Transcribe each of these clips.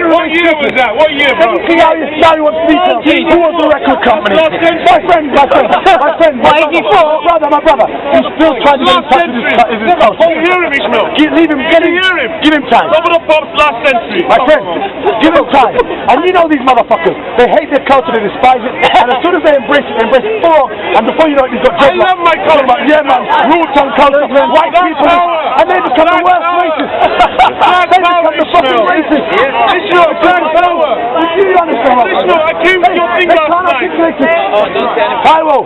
What year was that? What year, bro? Let me see how you want to detail. Who was the record company? My friend. My brother. He's still trying to get in touch with his coach. Don't hear him, Ishmael. Leave him, give him time. Some of the pops last century. My friend, give him time. And you know these motherfuckers, they hate their culture, they despise it, and as soon as they embrace it full on, and before you know it, you've got dreadlocks. I love my culture. Yeah, man, roots and culture, white people, and they become the worst racists. They become the fucking racists. Ishmael, black power. Do you understand what I'm saying? Ishmael, I came to your thing last night. Taiwo,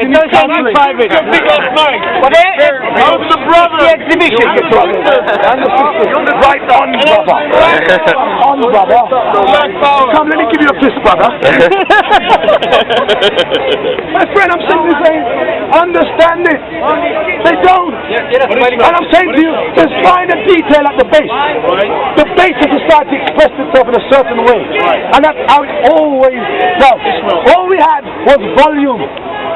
you need counseling. Your thing last night. I was the brother. The exhibition. And the sister. Right on, brother. On, brother. Come, let me give you a kiss, brother. My friend, I'm simply saying, understand it. They don't. And I'm saying to you, there's fine and detail at the base. The base of society expressed itself in a certain way. And that's how it always does. All we had was volume.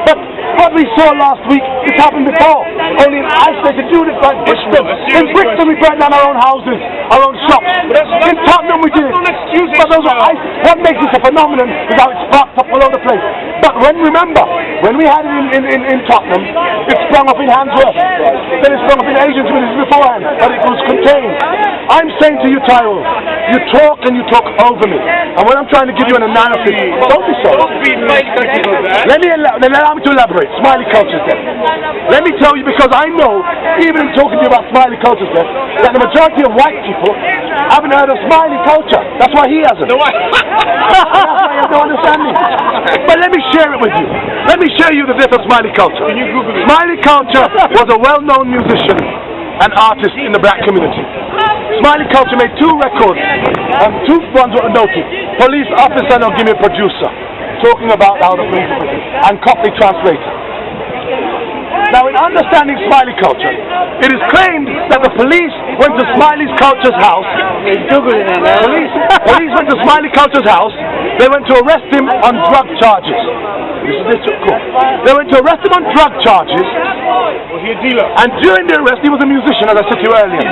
But what we saw last week, it happened before. Only in isolated units like Brixton. In Brixton we burned down our own houses, our own shops. In Tottenham we did it. But those are what makes this a phenomenon is how it sparked up all over the place. But remember, when we had it in Tottenham, it sprung up in Handsworth. Then it sprung up in Asian communities beforehand. But it was contained. I'm saying to you, Taiwo, you talk and you talk over me. And when I'm trying to give you an analysis, don't be sorry. Allow me to elaborate. Smiley culture's death. Let me tell you, because I know, even in talking to you about smiley culture's death, that the majority of white people haven't heard of smiley culture. That's why he hasn't. That's why he has no understanding. But let me share it with you. Let me show you the death of smiley culture. Smiley culture was a well-known musician and artist in the black community. Smiley culture made 2 records, and 2 ones were noted. Police officer and give me a producer. Talking about how the police and copy translator. Now, in understanding Smiley culture, it is claimed that the police went to Smiley culture's house. Police went to Smiley culture's house. They went to arrest him on drug charges. This is cool. They went to arrest him on drug charges. Was he a dealer? And during the arrest, he was a musician, as I said to you earlier.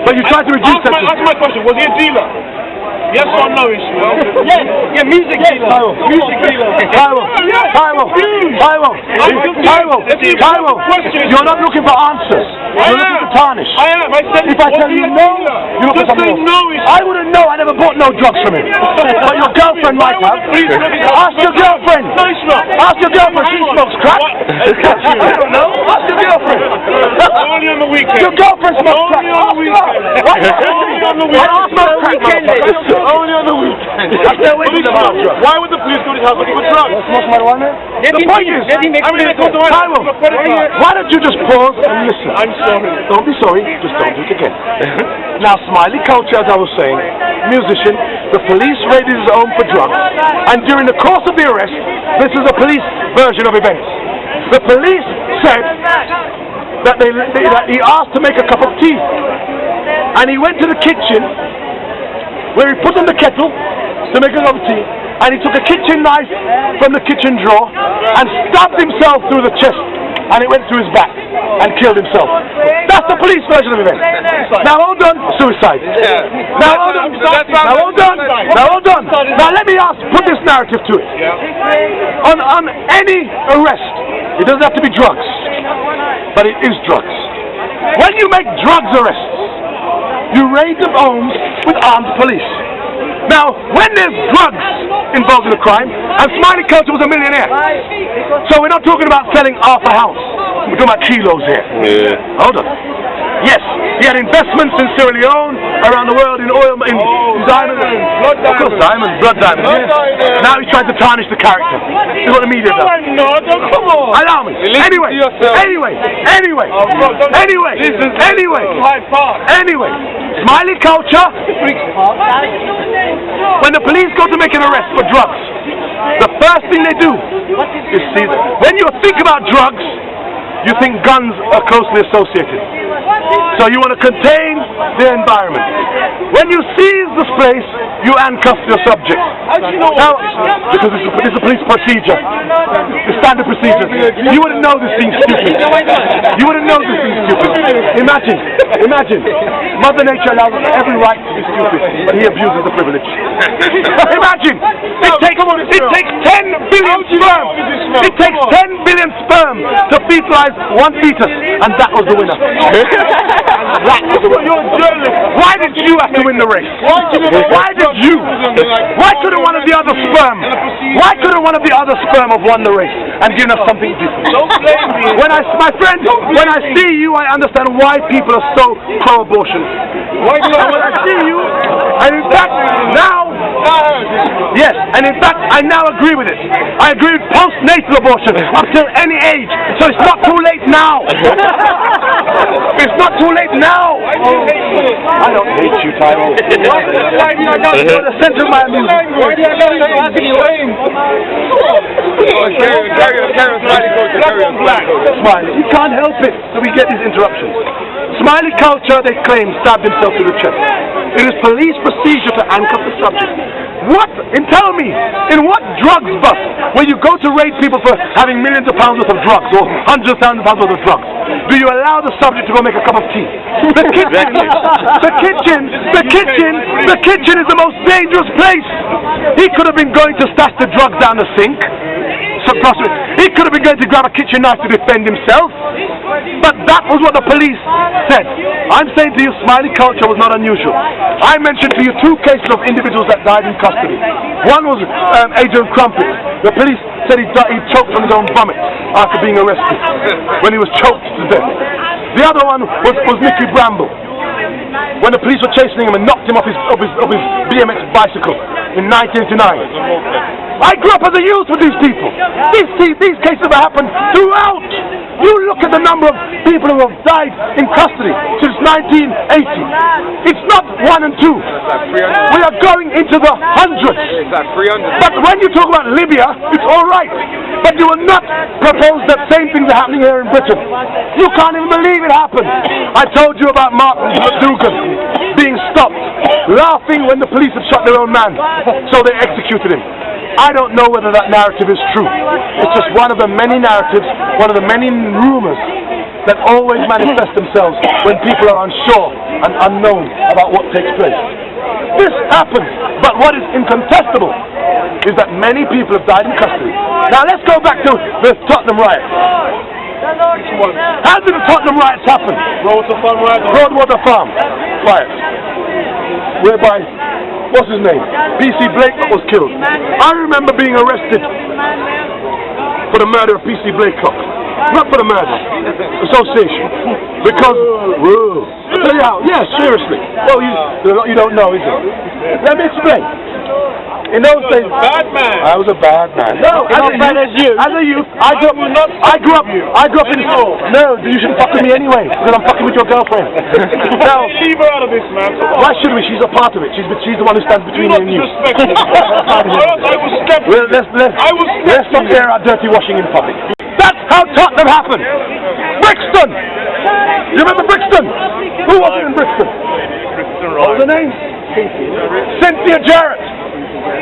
But you tried to reduce that. Ask my question. Was he a dealer? Yes or no, Ishmael? Yes. Yeah, music dealer. Music dealer. Taiwo. You're not looking for answers. You're looking for tarnish. I am. I said, if I tell you no, you look for something else. No, I wouldn't know. I never bought no drugs from him. But your girlfriend might have. Ask your girlfriend. Ask your girlfriend. She smokes crack. I don't know. Ask your girlfriend. Only on the weekend. Your girlfriend smokes crack. Only on the weekend. Only on the weekend. Only on the weekend. Why would the police go to his house looking for drugs? The point is, Taiwo, why don't you just pause and listen? I'm sorry. Don't be sorry, just don't do it again. Now, Smiley culture, as I was saying, musician, the police raided his home for drugs, and during the course of the arrest, this is a police version of events. The police said that he asked to make a cup of tea, and he went to the kitchen where he put on the kettle to make a cup of tea, and he took a kitchen knife from the kitchen drawer and stabbed himself through the chest, and it went through his back and killed himself. That's the police version of events. Now hold on, suicide. Now hold on. Now let me put this narrative to it. On any arrest, it doesn't have to be drugs, but it is drugs. When you make drugs arrests, you raid the homes with armed police. Now, when there's drugs involved in a crime, and Smiley culture was a millionaire, so we're not talking about selling half a house. We're talking about kilos here. Yeah. Hold on. Yes, he had investments in Sierra Leone, around the world, in oil, in diamonds. Of course, diamonds, blood diamonds. Yes. Now he's trying to tarnish the character. This is what the media does. Come on. Allow me. Anyway. Smiley culture. When the police go to make an arrest for drugs, the first thing they do is see, when you think about drugs, you think guns are closely associated. So you want to contain the environment. When you seize this place, you handcuff your subject. Now, because this is a police procedure. The standard procedure. You wouldn't know this thing's stupid. You wouldn't know this thing's stupid. Imagine. Mother Nature allows us every right to be stupid, but he abuses the privilege. Imagine. It takes 10 billion sperm. It takes 10 billion sperm to fertilize one fetus, and that was the winner. That was the winner. Why did you have to win the race? Why did you? Why couldn't one of the other sperm? Why couldn't one of the other sperm have won the race and given us something different? My friend, when I see you, I understand why people are so pro-abortion. When I see you, and in fact, now, yes, and in fact, I now agree with it. I agree with postnatal abortion up till any age. So it's not too late now. It's not too late now. I don't hate you, Tyrone. You're the center of my amusement. Smiley, you can't help it. So we get these interruptions. Smiley culture, they claim, stabbed himself to the chest. It is police procedure to handcuff the subject. What? Tell me, in what drugs bust, where you go to raid people for having millions of pounds worth of drugs, or hundreds of thousands of pounds worth of drugs, do you allow the subject to go make a cup of tea? The kitchen is the most dangerous place. He could have been going to stash the drugs down the sink. He could have been going to grab a kitchen knife to defend himself. But that was what the police said. I'm saying to you, Smiley culture was not unusual. I mentioned to you 2 cases of individuals that died in custody. One was Adrian Crumpet. The police said he choked on his own vomit after being arrested when he was choked to death. The other one was Nicky Bramble, when the police were chasing him and knocked him off his BMX bicycle in 1989. I grew up as a youth with these people. These cases have happened throughout. You look at the number of people who have died in custody since 1980. It's not 1 and 2. We are going into the hundreds. But when you talk about Libya, it's all right. But you will not propose that same things are happening here in Britain. You can't even believe it happened. I told you about Martin Dugan being stopped, laughing when the police had shot their own man, so they executed him. I don't know whether that narrative is true. It's just one of the many narratives, one of the many rumors that always manifest themselves when people are unsure and unknown about what takes place. This happens, but what is incontestable is that many people have died in custody. Now let's go back to the Tottenham riots. How did the Tottenham riots happen? Broadwater Farm riots, whereby, what's his name? PC Blake was killed. I remember being arrested for the murder of PC Blakelock. Not for the murder, association. Because, yeah, seriously. Well, you don't know, is it? Let me explain. In those days, I was a bad man. No, as a youth, I grew up in. No, you shouldn't fuck with me anyway, because I'm fucking with your girlfriend. Now, leave her out of this, man. Why should we? She's a part of it. She's the one who stands between me and you. Well, let's not air our dirty washing in public. That's how Tottenham happened. Brixton. You remember Brixton? Who was it in Brixton? What was her name? Cynthia Jarrett.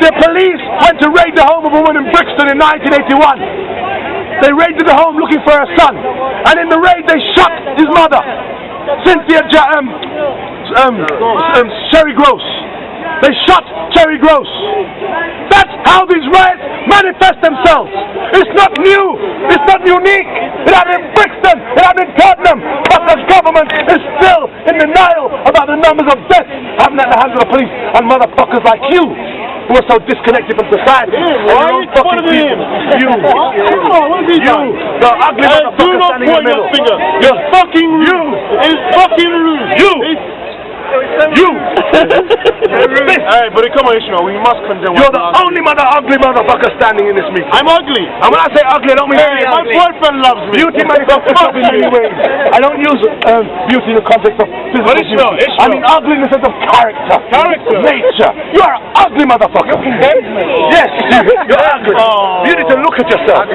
The police went to raid the home of a woman in Brixton in 1981. They raided the home looking for her son, and in the raid they shot his mother, Sherry Gross. They shot Cherry Gross. That's how these riots manifest themselves. It's not new. It's not unique. It happened in Brixton. It happened in Tottenham. But the government is still in denial about the numbers of deaths happening at the hands of the police and motherfuckers like you, who are so disconnected from society. Why are you fucking him? You, the ugly motherfucker standing in the middle. You're fucking rude. It's fucking rude. You! Hey, buddy, come on, Ishmael. We must condemn. You're the only ugly motherfucker standing in this meeting. I'm ugly. And when I say ugly, I don't mean my boyfriend loves me. Beauty manifests itself in many ways. I don't use beauty in the context of physical beauty. I mean ugly in the sense of character. Nature. You are an ugly motherfucker. Yes, you're ugly. You need to look at yourself.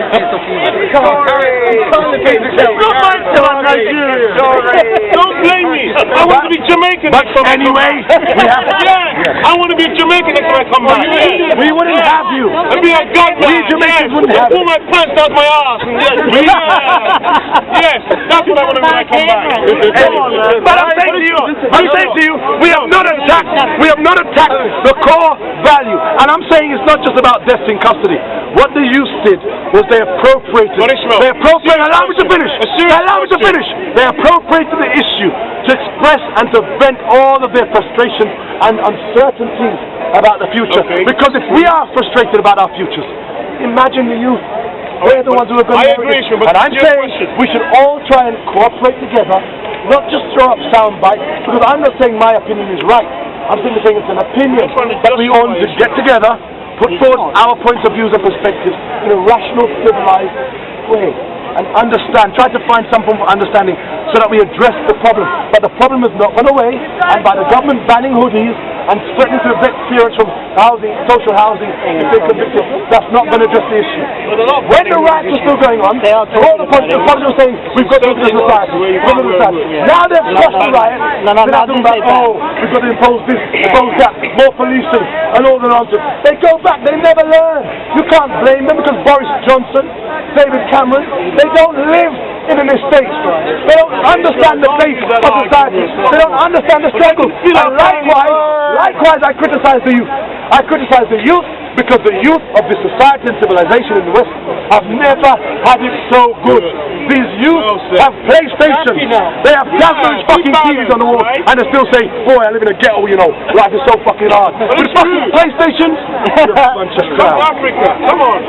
Come on. Don't blame me. I want to be Jamaican But next time anyway, I come back. we have to. I want to be Jamaican next time I come back. We wouldn't have you. And be a godman. We Jamaicans wouldn't have pull my pants out my ass. Yes, that's what I want to do when I come back. But I'm saying to you, we have not attacked the core value. And I'm saying it's not just about deaths in custody. What the youth did was they appropriated. Allow me to finish. They appropriated the issue to express and to vent all of their frustrations and uncertainties about the future. Okay. Because if we are frustrated about our futures, imagine the youth. They're the ones who are going to agree with you, but and I'm saying we should all try and cooperate together, not just throw up sound bites, because I'm not saying my opinion is right. I'm simply saying it's an opinion that we all need to get together, put forward our points of views and perspectives in a rational, civilized way, and understand, try to find some form of understanding so that we address the problem. But the problem has not gone away, and by the government banning hoodies and threatening to evict parents from housing, social housing, if they're convicted, that's not going to address the issue. When the riots were still going on, all the politicians were saying, we've got to look at the society. Now they've crushed the riot, they're talking about, we've got to impose this, impose that, more policing, and all the nonsense. They go back, they never learn. You can't blame them because Boris Johnson, David Cameron, they don't live in an estate. They don't understand the place of society. They don't understand the struggle. And likewise, I criticize the youth. I criticize the youth because the youth of this society and civilization in the West have never had it so good. These youth have PlayStations. They have Jasmine's fucking TVs on the wall, and they still say, boy, I live in a ghetto, you know. Life is so fucking hard. With fucking PlayStations, you're a bunch of crap. South Africa, come on.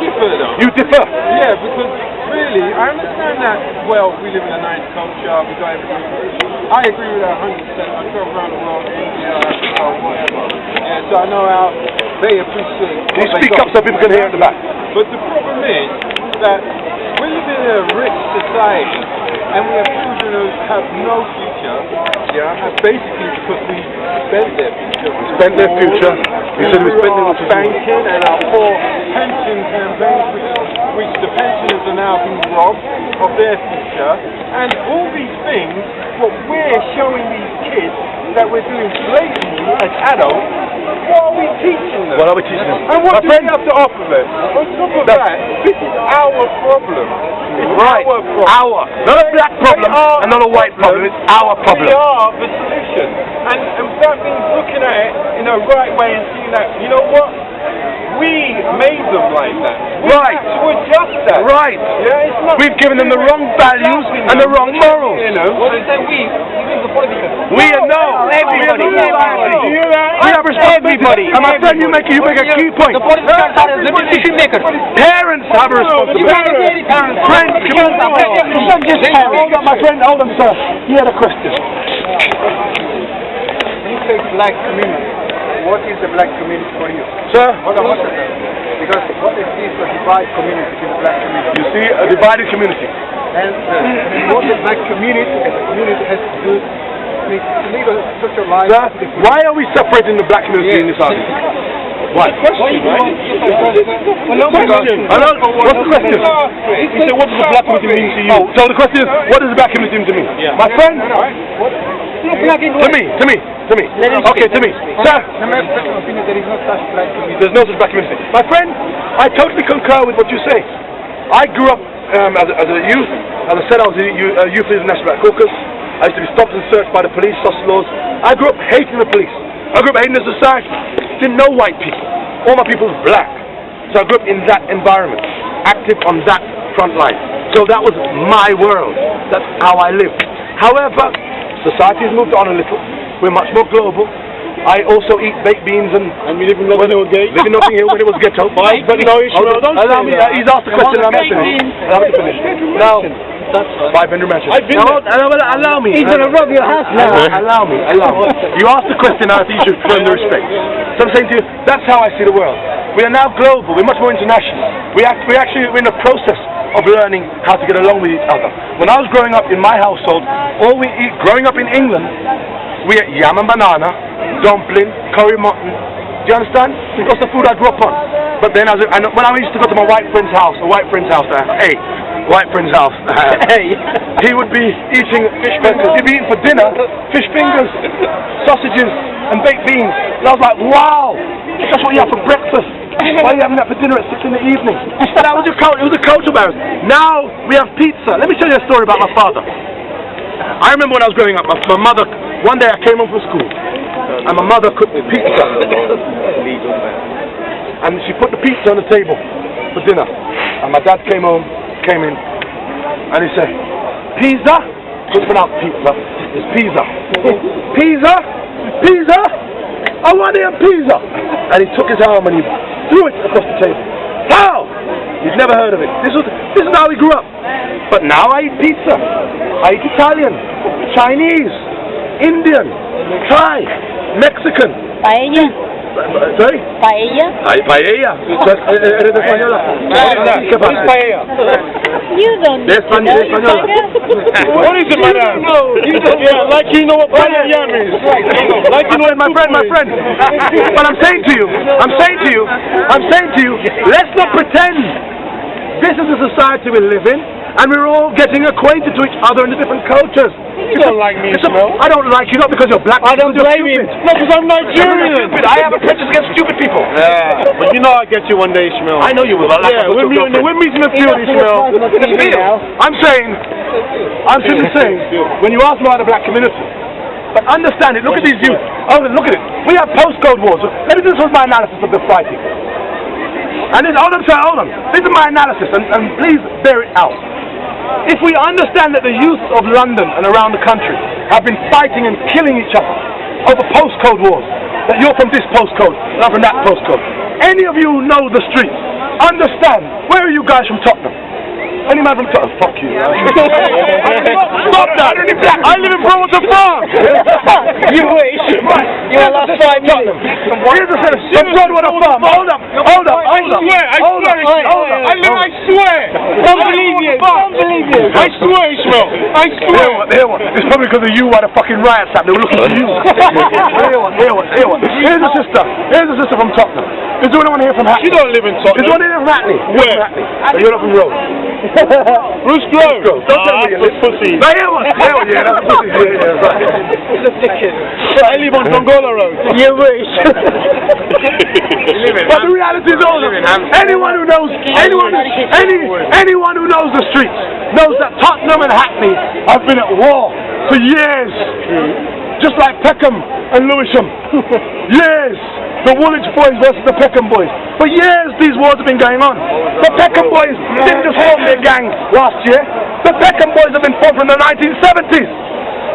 You differ. Yeah, because really, I understand that, well, we live in a nice culture, we got everything. I agree with that 100%. I travel around the world, India, Africa, whatever. Yeah, so I know how they appreciate. Can you speak up so people can hear at the back? But the problem is that we live in a rich society and we have children who have no future. Yeah, and basically because we spent their future. Spent their future. You said we spent our their banking and our poor pension campaigns, which the pensioners are now being robbed of their future. And all these things, what we're showing these kids that we're doing blatantly as adults, what are we teaching them? What are we teaching them? And what do we have to offer them? On top of that, this is our problem. It's right. Our problem. Our. Not a black problem and not a white problem. It's our problem. We are the solution. And that means looking at it in a right way and seeing that, you know what? We made them like that. We Right. had to adjust that. Right. Yeah, it's not. We've given them the wrong values and the wrong morals. You know. What is that we? You mean the politicians? We are no. Everybody. We have responsibility. And my friend, you make a key point. The politicians are the decision makers. Parents have a responsibility. Friends, hold on, my friend, hold on, sir. He had a question. You say black community. What is the black community for you? Sir? Hold on, because what is this a divided community in the black community? You see, a divided community. And what the black community as a community has to do to lead a social life. Sir, why are we separating the black community in this argument? Why? Question, right? Hello? What's the question? He said, what does the black community mean to you? Oh, so the question is, what does the black community mean to me? Yeah. My friend? To me. Okay, to me. Sir? In my personal opinion, there is no such black community. There's no such black community. My friend, I totally concur with what you say. I grew up as a youth. As I said, I was a youth leader in the National Black Caucus. I used to be stopped and searched by the police, sausage laws. I grew up hating the police. I grew up hating the society. Didn't know white people. All my people were black. So I grew up in that environment, active on that front line. So that was my world. That's how I lived. However, society has moved on a little. We're much more global. I also eat baked beans and we live in Notting Hill Gate. Live in Notting Hill when it was ghetto. But no, Ishmael, don't allow say me. that. He's asked the question. Allow me to finish. Now, 500 mansions. I've been now, there. allow me. He's going to rob your house now. Allow me. You asked the question. I think you should earn the respect. So I'm saying to you, that's how I see the world. We are now global. We're much more international. We're in the process of learning how to get along with each other. When I was growing up in my household, all we eat, growing up in England, we ate yam and banana, dumpling, curry mutton. Do you understand? That's the food I grew up on. But then when I used to go to my white friend's house, I ate white friend's house. He would be eating he'd be eating for dinner fish fingers, sausages, and baked beans. And I was like, wow, that's what you have for breakfast. Why are you having that for dinner at 6 in the evening? That was it was a cultural barrier. Now we have pizza. Let me tell you a story about my father. I remember when I was growing up, my mother, one day I came home from school, and my mother cooked me pizza. And she put the pizza on the table for dinner. And my dad came in, and he said, pizza? Couldn't pronounce pizza. It's pizza. Pizza? Pizza? I want a pizza! And he took his arm and he threw it across the table. Wow! He'd never heard of it. This is how he grew up. But now I eat pizza. I eat Italian, Chinese, Indian, Thai, Mexican. Paella. Sorry? Paella. Paella. ¿Eres española? ¿Qué pasa? Paella. You don't know. Española. What is it, madam? Yeah, like you know what paella is. Like you know, my friend. But I'm saying to you, let's not pretend this is the society we live in, and we're all getting acquainted to each other in the different cultures. You don't like me, Ishmael. I don't like you, not because you're black. I don't blame you. No, because I'm Nigerian. I have a prejudice against stupid people. Yeah, but you know I'll get you one day, Ishmael. I know you will. Yeah, we're meeting in the field, Ishmael. In the field. I'm simply saying, when you ask me about the black community, but understand it, look at these youth. Oh, look at it. We have postcode wars. Let me do this with my analysis of the fighting. And this, hold on. This is my analysis, and please bear it out. If we understand that the youth of London and around the country have been fighting and killing each other over postcode wars, that you're from this postcode and I'm from that postcode, any of you know the streets, understand, where are you guys from Tottenham? Any man from Tottenham? Fuck you. Stop that! I live in Bremerton Farm! You wish. You are last 5 minutes. Here's the thing. From Broadwater Farm. Hold up. I swear. Don't believe you. I swear, Ishmael. I swear. Here one. It's probably because of you why the fucking riots happened. They were looking for you. Here one. Here's a sister from Tottenham. Is there anyone here from Hackney? You don't live in Tottenham. Is there anyone here from Hackney? Where? So you're not from Rhodes. Bruce Grove. Don't tell me you're pussy. No, here one. Yeah, that's a pussy. Yeah, right. He's a dickhead. I live on Dongola Road. You wish. But the reality is all anyone who knows anyone who knows the streets knows that Tottenham and Hackney have been at war for years. Just like Peckham and Lewisham. Years. The Woolwich boys versus the Peckham boys. For years these wars have been going on. The Peckham boys didn't just form their gang last year. The Peckham boys have been formed from the 1970s.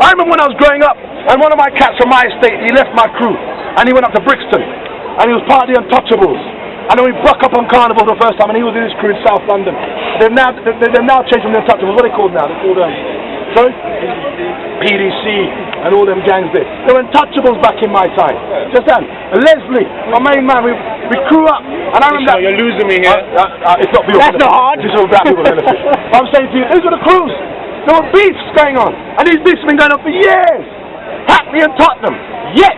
I remember when I was growing up, and one of my cats from my estate, he left my crew, and he went up to Brixton, and he was part of the Untouchables. And then we broke up on Carnival the first time, and he was in his crew in South London. They've now changed from the Untouchables. What are they called now? They're called sorry? PDC and all them gangs there. They were Untouchables back in my time. Just then, Leslie, my main man, we grew up, and I remember that. You're losing me here. It's not beautiful. That's not hard. This is all black people benefit. I'm saying to you, these were the crews. There were beefs going on, and these beefs have been going on for years. Hackney and Tottenham. Yet,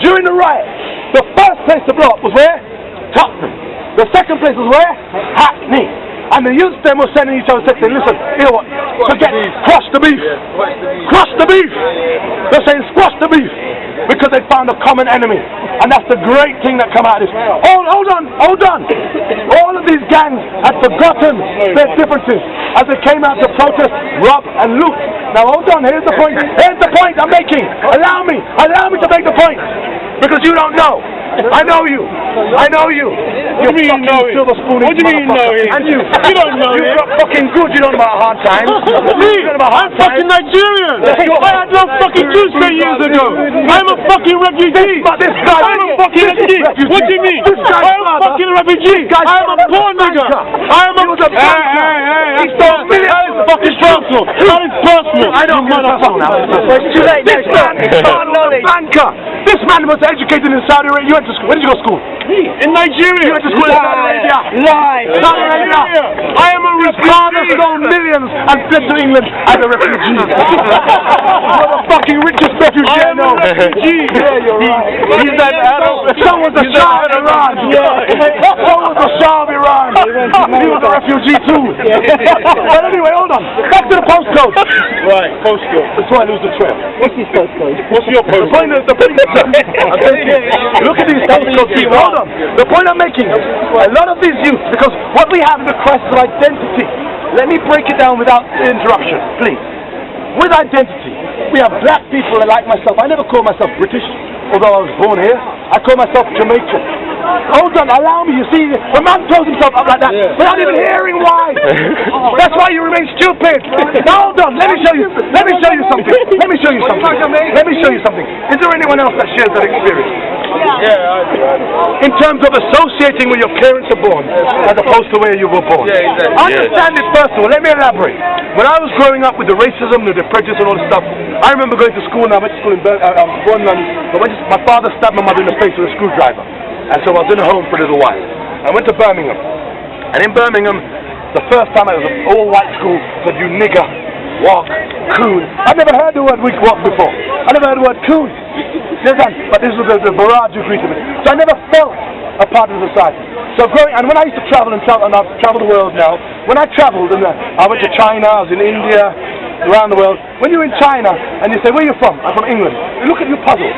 during the riot, the first place to blow up was where? Tottenham. The second place was where? Hackney. And the youth then were sending each other saying, listen, you know what? Crush the beef. Crush the beef. They're saying squash the beef. Because they found a common enemy. And that's the great thing that come out of this. Hold on. All of these gangs had forgotten their differences as they came out to protest, rob and loot. Now hold on, here's the point I'm making. Allow me to make the point. Because you don't know. I know you. What do you mean you know it? What do you mean you know it? And you. You don't know it. You're not fucking good. You don't know about hard times. I'm fucking Nigerian. I had no fucking juice 10 years ago. I'm a fucking refugee. I'm a fucking refugee. What do you mean? I'm a fucking refugee. I'm a poor nigga. I'm a He stole millions. That is fucking personal. That is personal. I don't know. It's too late. This man was a educated in Saudi Arabia. You went to school. Where did you go to school? In Nigeria. You went to school in Saudi Arabia. Lie. Saudi Arabia. I am a His father stole millions and fled to England as a refugee. You're the fucking richest refugee I know. Yeah, you're right. He's an adult. So was the Shah of Iran. So was the Shah of Iran. He was a refugee too. But anyway, hold on. Back to the postcode. Right, postcode. That's why I lose the trail. What's his postcode? What's your The point is, look at these postcode people. Hold on. The point I'm making is, a lot of these youth, because what we have is a crisis of identity. Let me break it down without interruption, please. With identity, we have black people that like myself. I never call myself British, although I was born here. I call myself Jamaican. Hold on, allow me. You see, the man throws himself up like that without even hearing why. That's why you remain stupid. Now hold on, let me show you something. Let me show you something. Is there anyone else that shares that experience? Yeah, In terms of associating where your parents are born, as opposed to where you were born. Yeah, exactly. Understand it first of all. Let me elaborate. When I was growing up with the racism, the prejudice, and all this stuff, I remember going to school. And I went to school in Birmingham. I was born in London. But my father stabbed my mother in the face with a screwdriver, and so I was in a home for a little while. I went to Birmingham, and in Birmingham, the first time I was an all-white school, said you nigger, walk, coon. I've never heard the word walk before. I never heard the word coon. But this was the barrage you greeted me. So I never felt a part of the society. So growing, and when I used to travel, and I've traveled the world now, when I traveled, and I went to China, I was in India, around the world. When you're in China, and you say, where are you from? I'm from England. You look at you puzzled.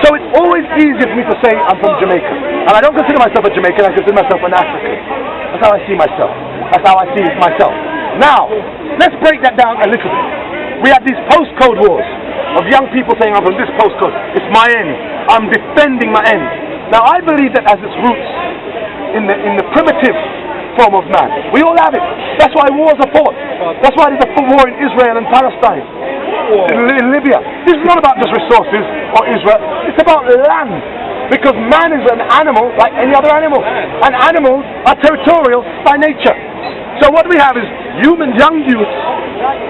So it's always easier for me to say, I'm from Jamaica. And I don't consider myself a Jamaican, I consider myself an African. That's how I see myself. That's how I see myself. Now, let's break that down a little bit. We have these postcode wars of young people saying, I'm from this postcode. It's my end. I'm defending my end. Now, I believe that has its roots in the primitive form of man. We all have it. That's why wars are fought. That's why there's a war in Israel and Palestine, in Libya. This is not about just resources or Israel. It's about land. Because man is an animal like any other animal. And animals are territorial by nature. So what we have is young youth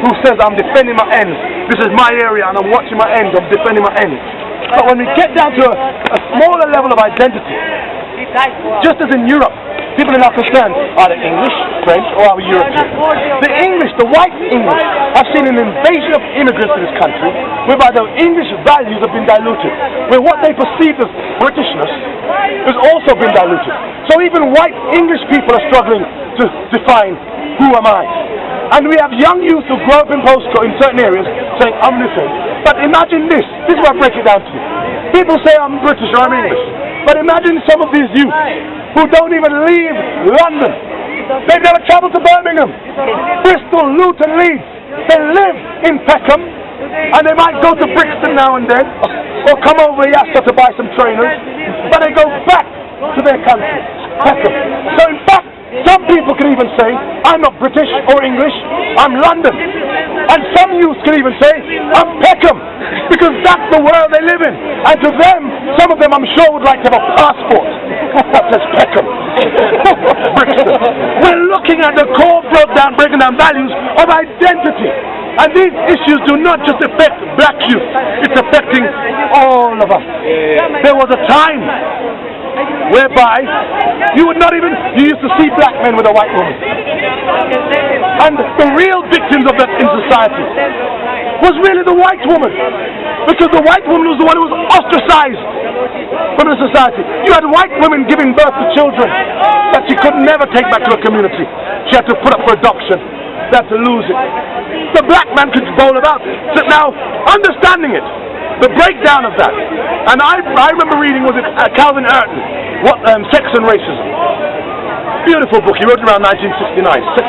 who says, I'm defending my ends. This is my area and I'm watching my ends. I'm defending my ends. But when we get down to a smaller level of identity, just as in Europe, people in Pakistan, are they English, French, or are we European? The English, the white English, have seen an invasion of immigrants in this country, whereby the English values have been diluted, where what they perceive as Britishness has also been diluted. So even white English people are struggling to define, who am I? And we have young youth who grow up in postcode in certain areas saying, I'm listening. But imagine this is where I break it down to you. People say I'm British or I'm English. But imagine some of these youth who don't even leave London. They've never travelled to Birmingham, Bristol, Luton, Leeds. They live in Peckham, and they might go to Brixton now and then, or come over Yassa to buy some trainers, but they go back to their country, Peckham. So in fact, some people can even say, I'm not British or English, I'm London. And some youth can even say, I'm Peckham, because that's the world they live in. And to them, some of them I'm sure would like to have a passport that says Peckham. Brixton. We're looking at the core breaking down values of identity. And these issues do not just affect black youth, it's affecting all of us. There was a time whereby you would not even, you used to see black men with a white woman. And the real victims of that in society was really the white woman. Because the white woman was the one who was ostracized from the society. You had white women giving birth to children that she could never take back to her community. She had to put up for adoption. She had to lose it. The black man could bowl about. So now, understanding it, the breakdown of that, and I remember reading, was it Calvin Ayrton, Sex and Racism. Beautiful book, he wrote it around 1969.